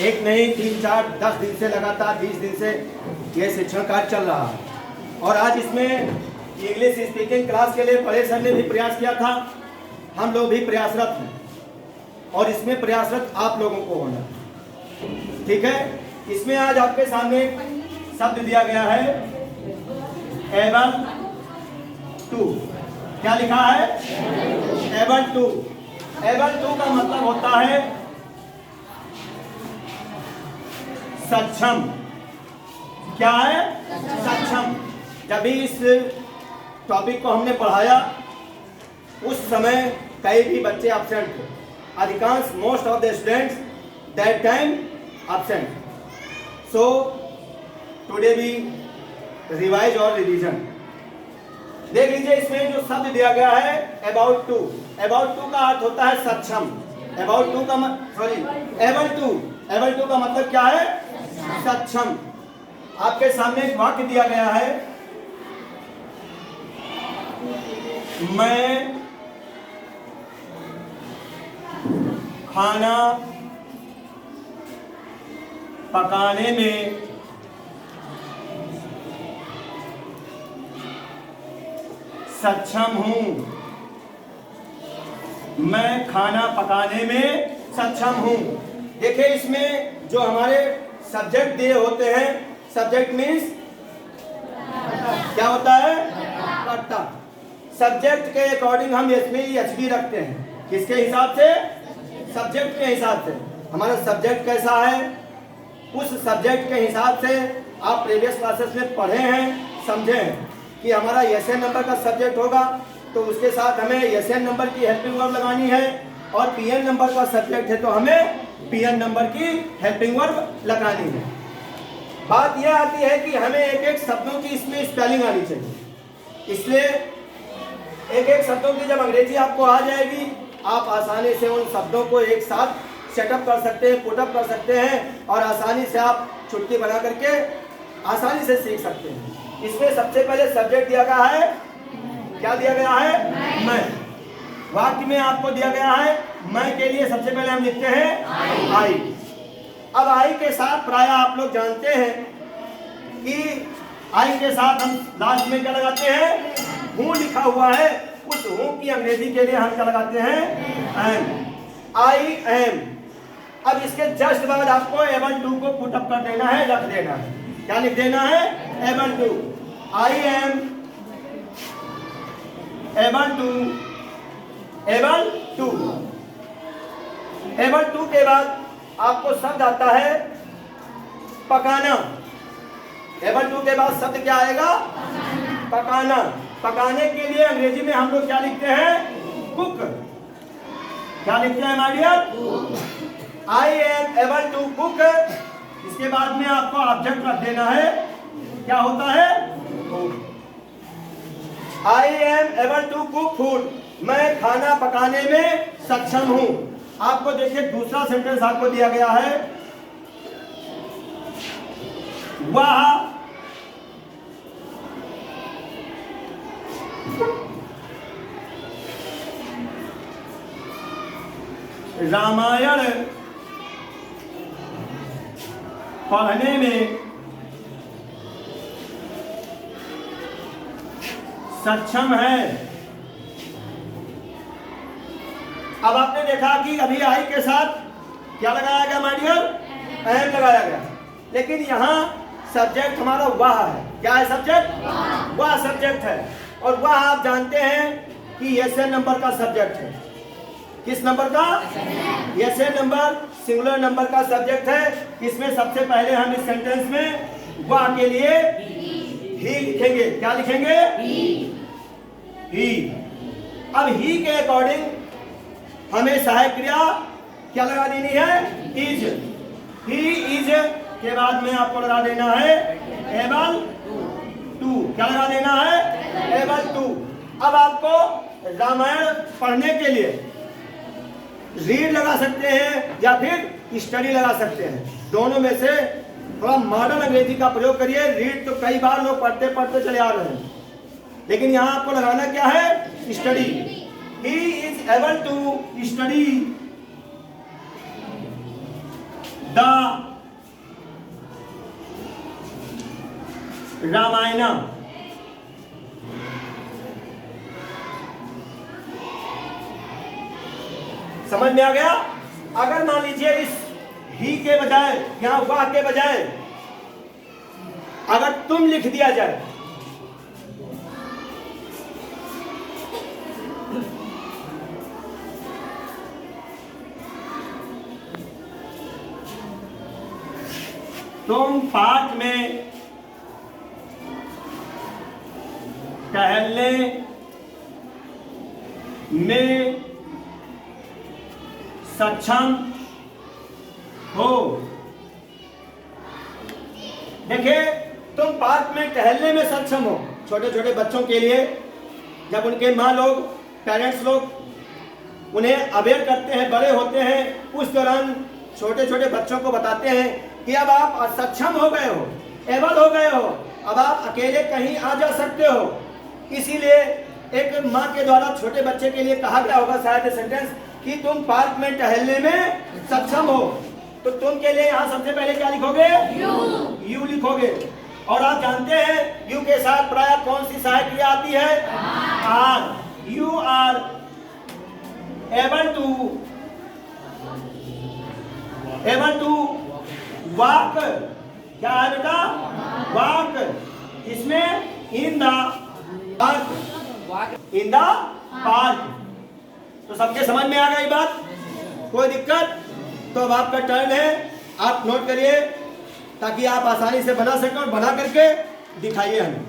एक नहीं 3, 4, 10 दिन से लगातार 20 दिन से ये शिक्षण कार्य चल रहा है। और आज इसमें इंग्लिश स्पीकिंग क्लास के लिए बड़े सर ने भी प्रयास किया था, हम लोग भी प्रयासरत हैं और इसमें प्रयासरत आप लोगों को होना, ठीक है। इसमें आज आपके सामने शब्द दिया गया है एबल टू। क्या लिखा है? Able to. एबल टू का मतलब होता है सक्षम। क्या है? सक्षम। जब भी इस टॉपिक को हमने पढ़ाया उस समय कई भी बच्चे एब्सेंट थे, अधिकांश most of the students that time absent. So today we revise और रिवीजन। देख लीजिए इसमें जो शब्द दिया गया है अबाउट टू। अबाउट टू का अर्थ होता है सक्षम। अबाउट टू का एबल टू। एबल टू का मतलब क्या है? सक्षम। आपके सामने एक वाक्य दिया गया है, मैं खाना पकाने में सक्षम हूं। मैं खाना पकाने में सक्षम हूं। देखिए इसमें जो हमारे सब्जेक्ट दिए होते हैं, सब्जेक्ट मीन्स क्या होता है? कर्ता। सब्जेक्ट के अकॉर्डिंग हम इसमें एचबी रखते हैं। किसके हिसाब से? सब्जेक्ट के हिसाब से। हमारा सब्जेक्ट कैसा है उस सब्जेक्ट के हिसाब से आप प्रीवियस क्लासेस में पढ़े हैं, समझे हैं कि हमारा एसएन नंबर का सब्जेक्ट होगा तो उसके साथ हमें एसएन नंबर की हेल्पिंग वर्ब लगानी है, और पीएन नंबर का सब्जेक्ट है तो हमें पीएन नंबर की हेल्पिंग वर्ब लगानी है। बात यह आती है कि हमें एक एक शब्दों की इसमें स्पेलिंग आनी चाहिए, इसलिए एक एक शब्दों की जब अंग्रेजी आपको आ जाएगी आप आसानी से उन शब्दों को एक साथ सेटअप कर सकते हैं, पुटअप कर सकते हैं और आसानी से आप चुटकी बना करके आसानी से सीख सकते हैं। इसमें सबसे पहले सब्जेक्ट दिया गया है, क्या दिया गया है? मैं। वाक्य में आपको दिया गया है मैं के लिए सबसे पहले हम लिखते हैं आई। अब आई के साथ प्राय आप लोग जानते हैं कि आई के साथ हम लास्ट में क्या लगाते हैं? हूं लिखा हुआ है, उस हूं की अंग्रेजी के लिए हम क्या लगाते हैं? एम। I am. अब इसके जस्ट बाद आपको एबल टू को पुटअप कर देना है, रख देना है। क्या लिख देना है? Able to. I am able to. Able to. Able to के बाद आपको शब्द आता है पकाना। एबल टू के बाद शब्द क्या आएगा? पकाना। पकाने के लिए अंग्रेजी में हम लोग क्या लिखते हैं? कुक। क्या लिखते हैं my dear? I am able to cook. इसके बाद में आपको ऑब्जेक्ट रख देना है, क्या होता है? I am able to cook food. मैं खाना पकाने में सक्षम हूं। आपको देखिए दूसरा सेंटेंस आपको दिया गया है, वह रामायण पढ़ने में सक्षम है। अब आपने देखा कि अभी आई के साथ क्या लगाया गया माय डियर? एम लगाया गया, लेकिन यहाँ सब्जेक्ट हमारा वह है। क्या है सब्जेक्ट? वह सब्जेक्ट है, और वह आप जानते हैं कि एसएन नंबर का सब्जेक्ट है। किस नंबर का? एसएन नंबर सिंगुलर नंबर का सब्जेक्ट है। इसमें सबसे पहले हम इस सेंटेंस में वह के लिए ही लिखेंगे। क्या लिखेंगे? ही। अब ही के अकॉर्डिंग हमें सहायक क्रिया क्या लगा देनी है? इज। ही इज के बाद में आपको लगा देना है एबल टू। क्या लगा देना है? Able to. अब आपको रामायण पढ़ने के लिए रीड लगा सकते हैं या फिर स्टडी लगा सकते हैं। दोनों में से थोड़ा मॉडर्न अंग्रेजी का प्रयोग करिए। रीड तो कई बार लोग पढ़ते पढ़ते चले आ रहे हैं, लेकिन यहाँ आपको लगाना क्या है? Study. He is able to study the Ramayana. समझ में आ गया? अगर मान लीजिए इस ही के बजाय यहां वाह के बजाय अगर तुम लिख दिया जाए, तुम पार्क में टहलने में सक्षम हो। देखिए, तुम पार्क में टहलने में सक्षम हो। छोटे छोटे बच्चों के लिए जब उनके माँ लोग, पेरेंट्स लोग उन्हें अवेयर करते हैं, बड़े होते हैं, उस दौरान छोटे छोटे बच्चों को बताते हैं कि अब आप सक्षम हो गए हो, एबल हो गए हो, अब आप अकेले कहीं आ जा सकते हो। इसीलिए एक माँ के द्वारा छोटे बच्चे के लिए कहा गया होगा शायद सेंटेंस कि तुम पार्क में टहलने में सक्षम हो। तो तुम के लिए यहाँ सबसे पहले क्या लिखोगे? यू लिखोगे। और आप जानते हैं यू के साथ प्राय कौन सी सहायक क्रिया आती है? Are. You are able to walk. क्या है बेटा? वॉक। इसमें in the park, in the park. तो सबके समझ में आ गई बात? कोई दिक्कत? तो अब आपका टर्न है, आप नोट करिए ताकि आप आसानी से बना सकें और बना करके दिखाइए हमें।